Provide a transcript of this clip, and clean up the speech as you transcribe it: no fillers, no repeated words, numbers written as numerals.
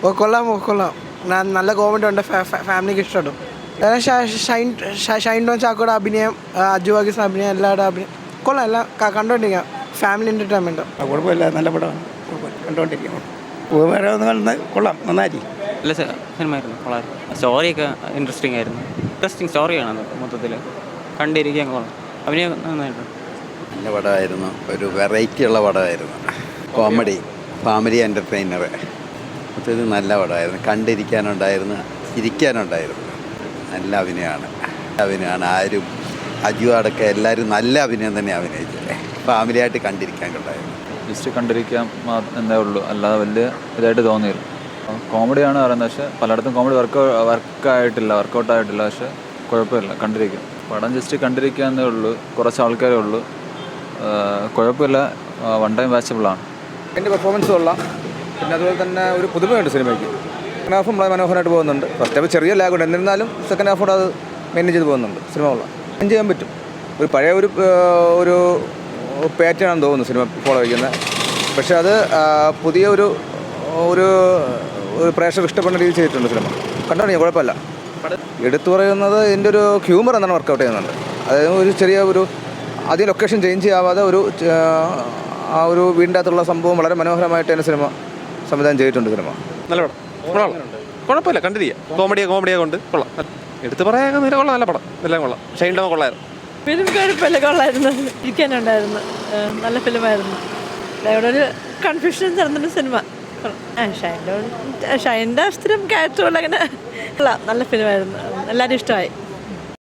കൊള്ളാം നല്ല കോമഡി ഉണ്ട്, ഫാമിലിക്ക് ഇഷ്ടപ്പെടും. ഷൈൻ ടോം ചാക്കോയുടെ അഭിനയം, അജു വർഗീസ് അഭിനയം, എല്ലാവരുടെ അഭിനയം കൊള്ളാം. എല്ലാം കണ്ടുകൊണ്ടിരിക്കാം, ഫാമിലി എൻ്റർടൈൻമെൻറ്റ്. കുഴപ്പമില്ല, നല്ല പടമാണ്, കണ്ടുകൊണ്ടിരിക്കാം. കൊള്ളാം, നന്നായിരിക്കും. നല്ല സിനിമയായിരുന്നു, കൊള്ളായിരുന്നു. സ്റ്റോറിയൊക്കെ ഇൻട്രസ്റ്റിംഗ് സ്റ്റോറിയാണ് മൊത്തത്തിൽ, കണ്ടിരിക്കാൻ കൊള്ളാം. അഭിനയം നന്നായിട്ടുണ്ട്. നല്ല പടമായിരുന്നു, ഒരു വെറൈറ്റി ഉള്ള പടമായിരുന്നു. കോമഡി, ഫാമിലി എൻ്റർടൈനർ, മൊത്തത്തിൽ നല്ല പടമായിരുന്നു. കണ്ടിരിക്കാനുണ്ടായിരുന്നു, ചിരിക്കാനുണ്ടായിരുന്നു. നല്ല അഭിനയമാണ്. ആരും അജു അടക്കം എല്ലാവരും നല്ല അഭിനയം തന്നെ അഭിനയിച്ചത്. ഫാമിലിയായിട്ട് കണ്ടിരിക്കാൻ കൊണ്ടായിരുന്നു. ജസ്റ്റ് കണ്ടിരിക്കാൻ എന്നേ ഉള്ളൂ, അല്ലാതെ വലിയ ഇതായിട്ട് തോന്നിയില്ല. കോമഡിയാണ് പറയുന്നത്, പക്ഷേ പലയിടത്തും കോമഡി വർക്കൗട്ടായിട്ടില്ല. പക്ഷേ കുഴപ്പമില്ല, കണ്ടിരിക്കും. പടം ജസ്റ്റ് കണ്ടിരിക്കാന്നേ ഉള്ളൂ, കുറച്ച് ആൾക്കാരേ ഉള്ളൂ. കുഴപ്പമില്ല, വൺ ടൈം വാച്ചബിളാണ്. എൻ്റെ പെർഫോമൻസ് കൊള്ളാം. പിന്നെ അതുപോലെ തന്നെ ഒരു പുതുമയുണ്ട് സിനിമയ്ക്ക്. സെക്കൻഡ് ഹാഫും വളരെ മനോഹരമായിട്ട് പോകുന്നുണ്ട്. ഫസ്റ്റ് ഹാഫ് ചെറിയ ലാഗുണ്ട്, എന്നിരുന്നാലും സെക്കൻഡ് ഹാഫോടെ അത് മെയിൻറ്റെയിൻ ചെയ്ത് പോകുന്നുണ്ട്. സിനിമ കൊള്ളാം, എൻജോയ് ചെയ്യാൻ പറ്റും. ഒരു പഴയ ഒരു പാറ്റേൺ ആണെന്ന് തോന്നുന്നു സിനിമ ഫോളോ ചെയ്യുന്നത്. പക്ഷേ അത് പുതിയ ഒരു പ്രേക്ഷകർ ഇഷ്ടപ്പെടുന്ന രീതിയിൽ ചെയ്തിട്ടുണ്ട് സിനിമ. കണ്ടോളൂ, കുഴപ്പമില്ല. എടുത്തു പറയുന്നത് ഇതിൻ്റെ ഒരു ഹ്യൂമർ എന്നാണ് വർക്കൗട്ട് ചെയ്യുന്നുണ്ട്. അതായത് ഒരു ചെറിയ ആദ്യം ലൊക്കേഷൻ ചേഞ്ച് ആവാതെ ഒരു വീടിൻ്റെ അകത്തുള്ള സംഭവം വളരെ മനോഹരമായിട്ട് തന്നെ സിനിമ സംവിധാനം ചെയ്തിട്ടുണ്ട്. സിനിമ നല്ല പടം, കുഴപ്പമില്ല, കണ്ടിരിക്കുക. കോമഡിയൊക്കെ കൊണ്ട് കൊള്ളാം. എടുത്ത് പറയാൻ കൊള്ളാം, നല്ല പടം, എല്ലാം കൊള്ളാം. ഷൈൻ ടോം കൊള്ളായിരുന്നു. ഫിലിം കുഴപ്പമില്ല, കൊള്ളായിരുന്നു, ഇരിക്കാനുണ്ടായിരുന്നു. നല്ല ഫിലിമായിരുന്നു. ഇവിടെ ഒരു കൺഫ്യൂഷൻ നടന്നൊരു സിനിമ. ഷൈൻ്റെ സ്ഥിരം ക്യാരക്ടറുകൾ അങ്ങനെ കൊള്ളാം, നല്ല ഫിലിമായിരുന്നു, എല്ലാവരും ഇഷ്ടമായി.